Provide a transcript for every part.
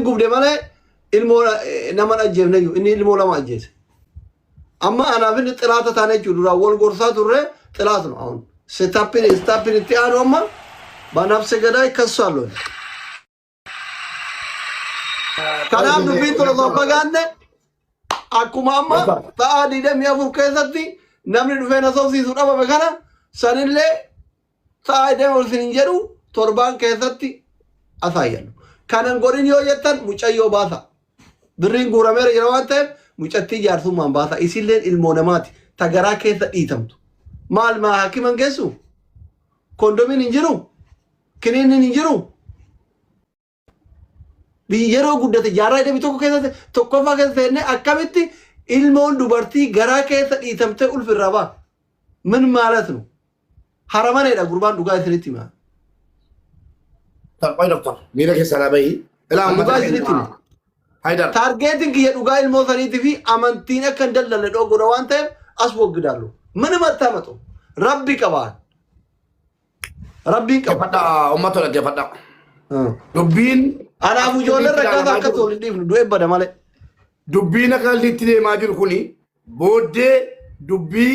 gubde malee ilmoo nama ajjeefneyyuu inni ilmoo lama ajjeese. Amma anaaf inni xilaata taanee jiru dura wal gorsaa turre xilaat no አሁን ስታፕን itti aanu amma በነፍሰ ገዳይ ከሷለሁ. Kanaaf dubbiin tola propaganda akkuma amma ta'a diidamii afur keessatti namni dhufee na sobsiisu dhabame kana sanillee ta'a deema ulfin hin jedhu torbaan keessatti asaayan. Kanan godhin yoo jettan mucayyoo baasa. Birriin guurameera jira waan ta'eef mucattii jaarsummaan baasa. Isilleen ilmoo namaati. Tagaraa keessa dhiitamtu. Maal maa hakiman geessu? Kondomiin hin jiru? Kiniinnin hin jiru? Yeroo guddate jaarraa idee tokko keessatti tokkoffaa keessatti seennee akkamitti ilmoon dubartii garaa keessa dhiitamtee ulfirraa ba'a. Min maalat nu? Haramaneedha gurbaan dhugaa isinitti himaa. Taphay doktor. Miira keessa dhaabee. Dhugaa isinitti himaa. Haydar. Taargeetiin kiyya dhugaa ilmoo saniitii fi amantiin akka hin dallalle dhoogudha waan ta'eef as waggidaallu. Mana mattaamatu. Rabbi qabaan. Rabbiin qaba. Gefadhaa uummata dhaggeeffadhaa. Dubbiin anaaf ijoollee rakkaataa akka tolu dhiifnu du'e bada malee. Dubbiin akka litti deemaa jiru kuni booddee dubbii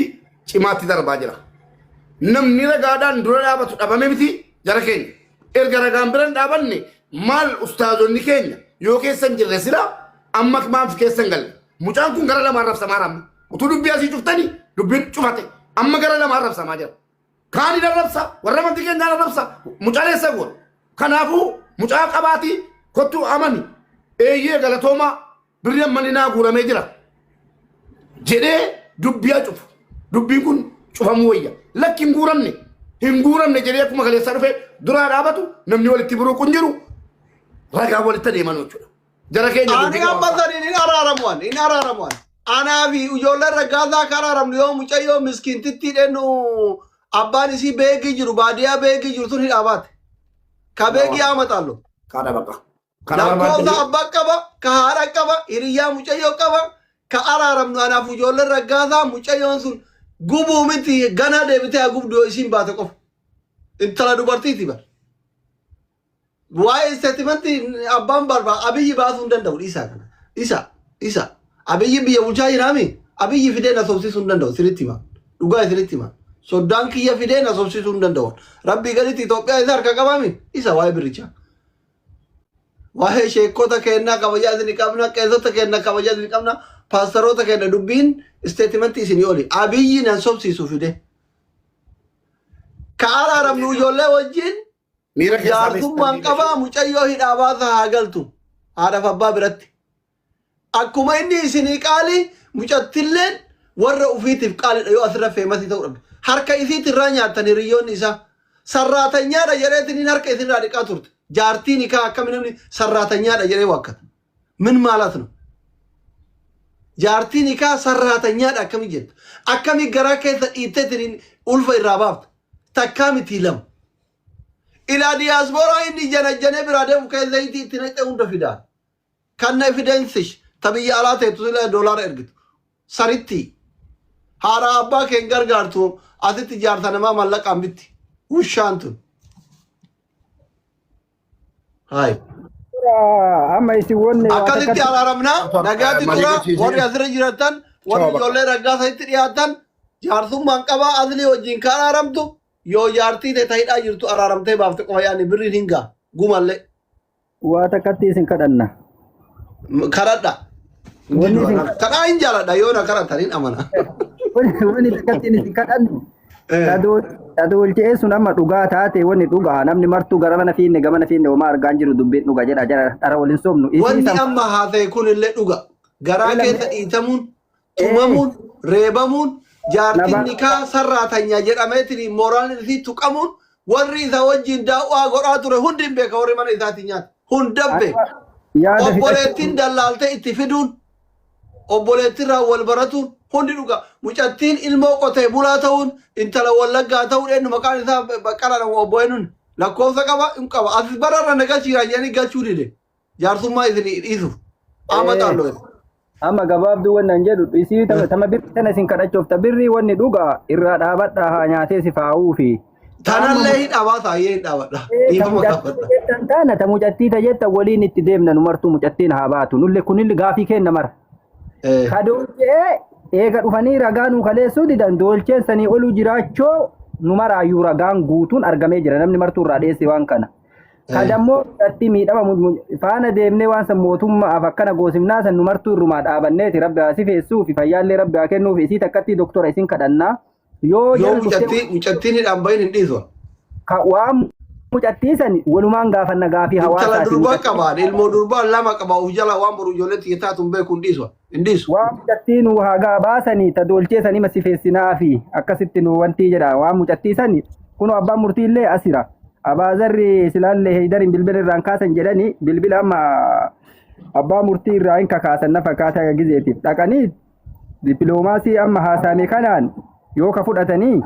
cimaatti darbaa jira. Namni ragaadhaan dura dhaabatu dhabame miti jara keenya. Erga ragaan biran dhaabanne maal ustaazonni keenya yoo keessan jirre sila amma maaf keessan galle. Mucaan kun gara lamaan rabsamaa ramma. Utuu dubbii asii cuftanii dubbiin cufate amma gara lamaan rabsamaa jira. Kaani darrabsa warra manti keenya darrabsa mucaleessa goon. Kanaafuu mucaa qabaati kottu amani eeyyee galatooma birri ammaninaa guuramee jira jedhee dubbiyaa cufu. Dubbiin kun cufamuu wayya. Lakki hin guuramne jedhee akkuma kaleessa dhufe duraa dhaabatu namni walitti biruu kun jiru ragaa walitti adeeman jechuudha. Jara keenya ani gammadanii hin araaramuwan. Anaa fi ijoollee raggaasaa kan araaramnu yoo mucayyoo miskiintitti dhennu abbaan isii beekii jiru baadiyyaa beekii jiru sun hidhaabaate. Ka beekii haamataalloo. Kaadha baqa. Lakkoofsa abbaa qaba, ka haadha qaba, hiriyyaa mucayyoo qaba, ka araaramnu anaaf ijoollee raggaasaa mucayyoon sun gubuu miti gana deebitee haa gubdu isiin baate qofa. Intala dubartiiti bara. Waa'ee isteetimanti abbaan barbaa abiyyi baasuu hin danda'u dhiisaa kana. Isa. Abiyyi biyya bulchaa jiraami. Abiyyi fidee na sobsiisuu hin danda'u sirriitti hima. Dhugaa sirriitti hima. Soddaan kiyya fidee na sobsiisuu hin danda'u. Rabbii gaditti Itoophiyaa isa harka qabaami. Isa waa'ee birichaa. Waa'ee sheekota kennaa kabajaa isin qabna, qeessota kennaa kabajaa isin qabna, paastaroota kenna dubbiin isteetimanti isin oli. Abiyyi nan sobsiisuu fide. Ka araaramnu ijoollee wajjin jaartummaan qabaa mucayyoo hidhaa baasa haa galtu. Haadhaaf abbaa biratti. Akkuma inni isinii qaali mucattilleen warra ufiitiif qaalidha yoo asirra feemasii ta'uu dhabde. Harka isiit irraa nyaattan hiriyyoonni isaa. Sarraatanyaadha jedheetiin harka isinirraa dhiqaa turte. Jaartiin ikaa akkami namni sarraatanyaadha jedhee waakkata. Min maalat no? Jaartiin ikaa sarraatanyaadha akkami jetta. Akkami garaa keessa dhiitteetiin ulfa irraa baafta. Takkaa miti lama. Ilaa diyaasporaa inni janajjanee biraa deemu keessa itti naqxee hunda fidaa. Kan evidensish tabiyya alaa ta'etu sila doolaara ergitu. Saritti. Haadha abbaa keen gargaartu asitti jaarsa namaa mallaqaan bitti. Wushaan tun. Hai. Amma isi wonne akkasitti araaramnaa nagaatti tura warri asirra jiratan warri ijoollee raggaasaa itti dhiyaatan jaarsummaan qabaa asli wajjin kan araaramtu yoo jaartii ta'e ta'idhaa jirtu araaramtee baafte qofa yaani birriin hin gaa gumallee. Waa takkatti isin kadhanna. Kadhadha. Kadhaa hin jaaladha yoo na kadhataniin amana. Wani takkatti isin kadhannu. Tadolchee sun amma dhugaa taate wanni dhugaa namni martuu gara mana fiinne gama na fiinne homaa argaan jiru dubbiin dhugaa jedha dhara waliin soomnu. Wanni amma haasa'e kun illee dhuga. Garaa keessa dhiitamuun, tumamuun, reebamuun, jaartiin nikaa sarraatanyaa jedhameetiin mooraalni isii tuqamuun warri isa wajjin daawwaa godhaa ture hundi hin beeka warri mana isaatiin nyaata. Hunda beeka. Obboleettiin dallaaltee itti fiduun, obboleettiirraa wal baratuun hundi dhuga. Mucattiin ilmoo qotee bulaa ta'uun intala wallaggaa ta'uun eenyu maqaan isaa baqqala obbo eenyuun lakkoofsa qaba hin qaba. Asis bararra nagalchiira jedhanii galchuu dide. Jaarsummaa isin dhiisuuf. Amma taalloo. Amma gabaabduu wannan jedhu isii tama birri tana isin kadhachuuf ta birri wanni dhugaa irraa dhaabadhaa haa nyaatee si faa'uu fi Tanallee hidhabaa taa'ee hidhabadha. Dhiifama gaafadha. Tana ta mucattii ta jetta waliin itti deemna nu martuu mucattiin haa baatu. Nulle kunilli gaafii kenna mara. Kadoolchee eega dhufanii ragaa nu kaleessuu didan doolcheen sanii oluu jiraachoo nu maraayyuu ragaan guutuun argamee jira namni martuu irraa dheesse waan kana. Kadammoo mucattii miidhama faana deemnee waan san mootummaaf akkana goosimnaa san nu martuu irrumaa dhaabanneeti rabbi haa si feessuufi fayyaallee rabbi haa kennuufi isii takkatti doktora isin kadhannaa. Yoo mucattiin hidhaan bahin hin dhiisu. Waan mucattiisan walumaan gaafanna gaafii hawaasaati. Intala durbaa qabaan ilmoo durbaa lama qabaa of jala waan boru ijoolleetti taatu hin beeku hin dhiisu. Hin dhiisu. Waan mucattiin hagaa baasanii ta doolcheesanii masifeessinaa fi akkasitti nu wanti jedha waan mucattiisanii kun abbaan murtiillee asira. Abaazarri silaallee heydariin bilbila irraan kaasan jedhanii bilbila amma abbaa murtii irraa hin kakaasan na fakkaata gizeetiif dhaqanii dippiloomaasii amma haasaame kanaan yoo ka fudhatanii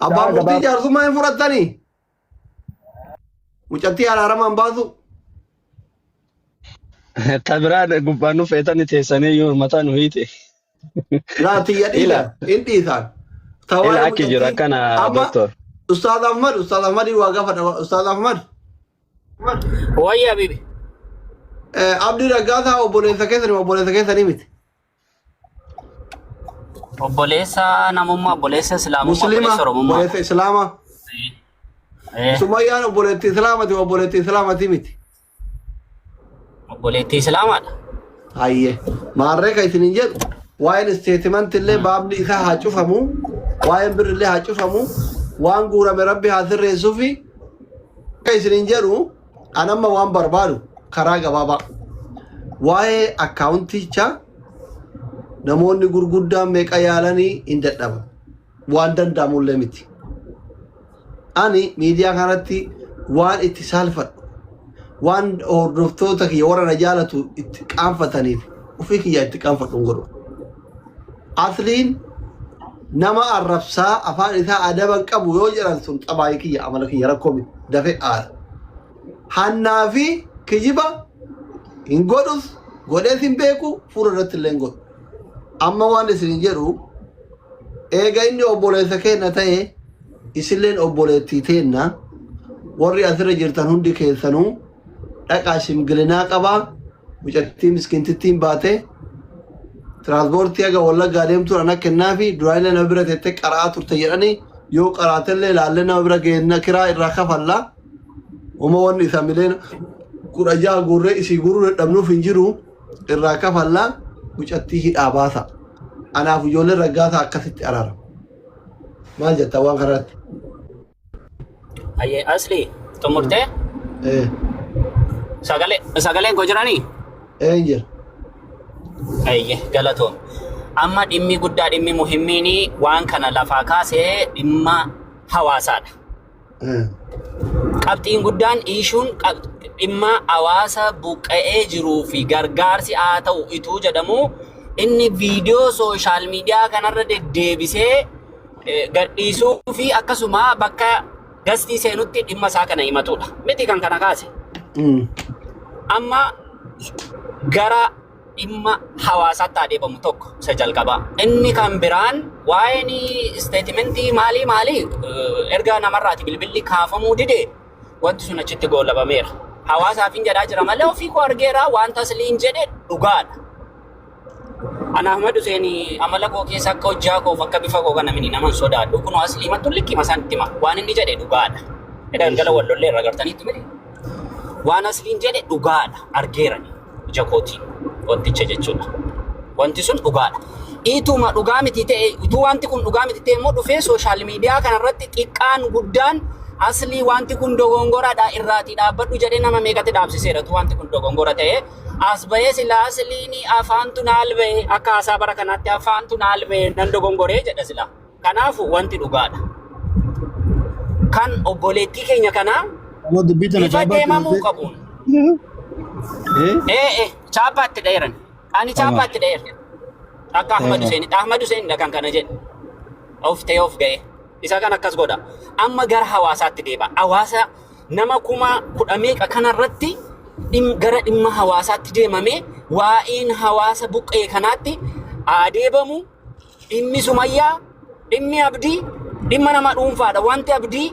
abbaan murtii jaarsummaa hin fudhatanii mucattii araaramaan baasu tabiraan gubbaan nu feetanii teessanii yoo mataa nu hiite laatiyya hin dhiisan ila akki jira akkana doktor Ustaz Ahmad waa gaafadha Ustaz Ahmad wayya habibi Abdii Raggaasaa obboleessa keessanii miti obboleessa namummaa obboleessa islaamummaa obboleessa oromummaa obboleessa islaamaa Sumayyaan obboleetti islaamati miti obboleetti islaamaadha hayyee maarree ka isinin jedhu waa'een isteetimanti illee baabni isaa haa cufamu waa'een birrillee haa cufamu waan guurame rabbi haa sirreessuufi ka isinin jedhu anamma waan barbaadu karaa gabaabaa waa'ee akkaawunticha namoonni gurguddaan meeqa yaalanii hin dadhaban waan danda'amullee miti. Ani miidiyaa kanatti waan itti saalfadhu waan hordoftoota kiyya warra na jaalatu itti qaanfataniif ofii kiyya itti qaanfadhu hin godhu. Asliin nama arrabsaa afaan isaa adaban qabu yoo jedhan sun xabaayii kiyya amala kiyya rakkoo miti dafee aara. Hannaa fi kijiba hin godhus godhees hin beeku fuula irratti illee hin godhu. Amma waan isin jedhu eega inni obboleessa keenya ta'e isilleen obboleettii teenna warri asirra jirtan hundi keessanuu dhaqaa shimgilinaa qabaa mucattii miskiintittiin baate tiraanspoortii aga wallaggaa deemtuun ana kennaa fi duraalee nama bira teettee qara'aa turte jedhanii yoo qaraatellee ilaallee nama bira geenna kiraa irraa kafallaa uma wanni isa mileen 16 guurree isii guruu dadhabnuuf hin jiru irraa kafallaa mucattii hidhaa baasa. Anaaf ijoollee Raggaasaa akkasitti araara. Maal jetta waan kanarratti? Ayyee asli xumurtee sagaleen koo jiranii? Hin jira. Ayyee galatoom. Amma dhimmi guddaa dhimmi muhimmiini waan kana lafaa kaasee dhimma hawaasaadha. Qabxiin guddaan ishuun dhimma hawaasa buqqa'ee jiruu fi gargaarsi haa ta'u ituu jedhamu inni viidiyoo sooshaal miidiyaa kanarra deddeebisee gadhiisuu fi akkasuma bakka gastii seenutti dhimma isaa kana himatudha. Miti kan kana kaase. Amma gara dhimma hawaasaatti adeemamu tokko isa jalqabaa. Inni kan biraan waa'een isteetimentii maalii erga namarraati bilbilli kaafamuu dide wanti sun achitti goolabameera. Hawaasaaf hin jedhaa jira malee ofii koo argeera wanta asliin jedhe dhugaadha. Ana Ahmad Hussein amala koo keessa akka hojjaa koo akka bifa koo kana mini naman sodaadhu kun aslii mattu likkima sanatti ma waan inni jedhe dhugaadha. Edaan gala wallollee irra gartaniitti miti. Waan asliin jedhe dhugaadha argeerani ija kootiin wanticha jechuudha. Wanti sun dhugaadha. Ituma dhugaa miti ta'e utuu wanti kun dhugaa miti ta'e immoo dhufee sooshaal miidiyaa kanarratti xiqqaan guddaan asli wanti kun dogongoradha irraati dhaabbadhu jedhee nama meeqatti dhaabsiseera tu wanti kun dogongora ta'e as bahee sila asliini afaantu naal bahee akka haasaa bara kanaatti afaantu naal bahee nan dogongoree jedha sila kanaafu wanti dhugaadha kan obboleettii keenya kanaa ifa deemamuu qabuun chaappaatti dheeran ani chaappaatti dheeran akka Ahmad Hussein kan kana jedhe of ta'ee of ga'e isa kan akkas godha amma gara hawaasaatti deeba hawaasa nama 10,000 meeqa kanarratti gara dhimma hawaasaatti deemame waa'een hawaasa buqqee kanaatti adeemamu dhimmi Sumayyaa dhimmi Abdii dhimma nama dhuunfaadha wanti Abdii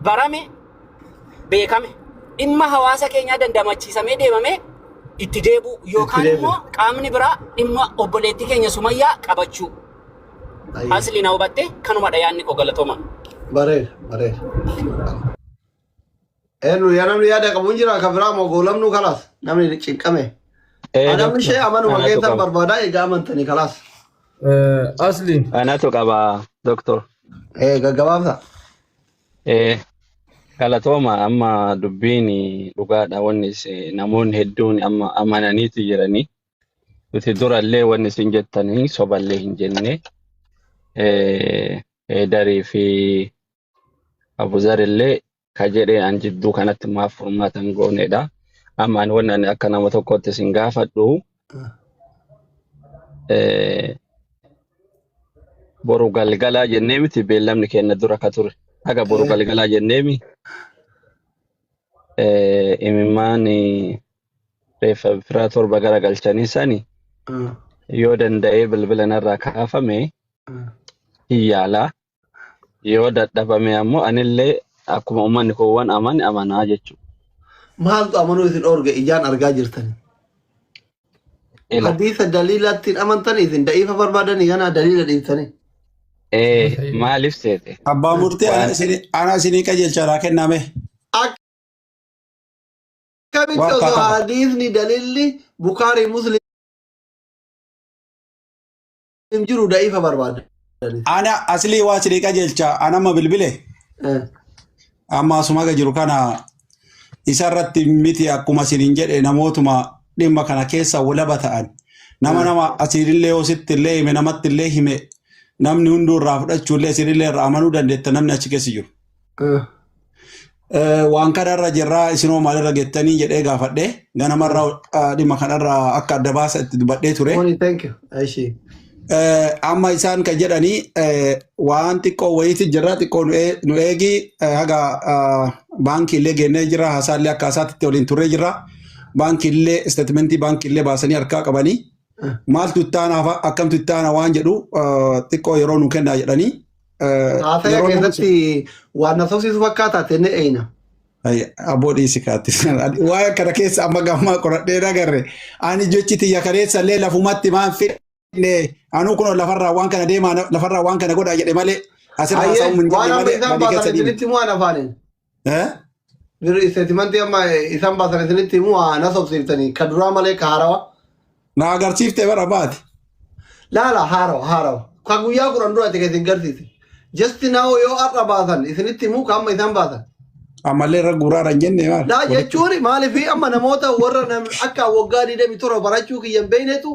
barame beekame dhimma hawaasa keenyaa dandamachiisamee deemame itti deebu yookaan immoo qaamni biraa dhimma obboleettii keenya Sumayyaa qabachuu. Asli na hubatte kanuma dhayaanni koo galatooma. Bareeda. Enu namni yaada qabu jira ka biraa moo goolamnu kalaas namni cinqame. Namni ishee amanuma keessan barbaadaa egaa amantanii kalaas. Asli. Anatu qaba doktor. Gaggabaabsa. Galatooma amma dubbiin dhugaadha wanni namoonni hedduun amma amananiiti jiranii. Nuti durallee wanni isin jettanii soballee hin jenne. Darii fi Abuzarillee ka jedhee an jidduu kanatti maaf furmaatan goonedha. Amma ani wanni akka nama tokkotti isin gaafadhu. Boru galgalaa jennee miti beellamni keenya dura ka ture. Haga boru galgalaa jenneemi. Imimmaan reeffa firaa torba gara galchanii sani yoo danda'ee bilbila narraa kaafame hiyyaalaa yoo dadhabame ammoo anillee akkuma uummanni koowwan amanaa jechuudha. Maaltu amanuu isin orge ijaan argaa jirtani? Hadiisa daliilatti amantanii isin da'iifa barbaadanii kana daliila dhiibtanii? Maaliif seete? Abbaa murtii ana isinii qajeelchaa kenname. Akkamitti osoo hadiisni daliilli Bukaarii Muslim jiru da'iifa barbaada? Ana asli waa isinii qajeelchaa anamma bilbile. Amma asumaga jiru kana isarratti miti akkuma isiniin jedhe namootuma dhimma kana keessa walaba ta'an nama asiillee ositti illee hime namatti illee hime namni hunduu irraa fudhachuu illee isinillee irraa amanuu dandeetta namni achi keessa jiru. Waan kanarra jirraa isinoo maalirra gettanii jedhee gaafadhe ganamarraa dhimma kanarraa akka adda baasa itti dubbadhee ture. Amma isaan kan jedhanii waan xiqqoo wayiiti jirra xiqqoo nu eegi haga baankiillee geennee jira haasaallee akka haasaatti waliin turree jira baankiillee isteetimentii baankiillee baasanii harkaa qabanii maaltu ittaanaaf akkamtu ittaana waan jedhu xiqqoo yeroo nu kennaa jedhanii. Haasaya keessatti waan na sobsiisu fakkaata tenne eeyna. Aboo dhiisi kaatti. Waa kana keessa amma gammaa qoradhee agarre ani jechi xiyya kareessa illee lafumatti maan fidhe anu kun lafarraa waan kana deemaa lafarraa waan kana godhaa jedhe malee asirraa haasa'u mun jedhe malee isaan baasan isinitti immoo ana afaanin. Isteetimantii amma isaan baasan isinitti immoo na sobsiiftanii ka duraa malee ka haarawaa. Na agarsiiftee bara baati. Laala haarawa. Ka guyyaa kuran dura ati keessin garsiise. Jesti naawoo yoo har'a baasan isinitti immoo ka amma isaan baasan. Ammallee irra guuraara hin jenne maal? Laa jechuun maaliif amma namoota warra akka waggaa 27 barachuu kiyyan beeynetu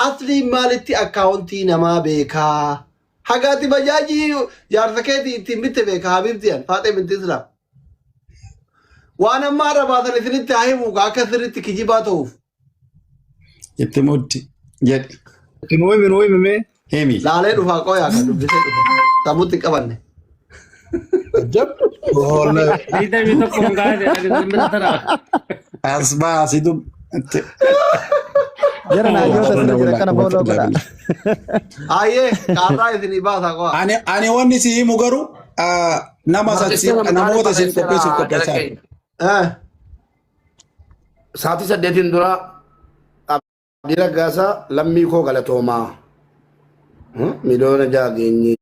asli maalitti akkaawuntii namaa beekaa. Hagaati bajaajii jaarsa keetii ittiin bitte beekaa Habibtiyan Faaxee binti Islaam. Waan amma har'a baasan isinitti haa himu akka sirriitti kijibaa ta'uuf. Itti muddi jedhi. Inuu himee. Himi. Laalee dhufaa qooyaa kan dubbisee dhufa. Samuutti hin qabanne. Asbaa situ. Jara na yoo tasira jira kana booloo godha. Ayyee qaarraa isinii baasaa qo'a. Ani wanni si himu garuu nama namoota isin qopheessuuf qopheessaa. Sa'aatii 8 dura Abdii Raggaasaa lammii koo galatoomaa. Miliyoona 6 geenye.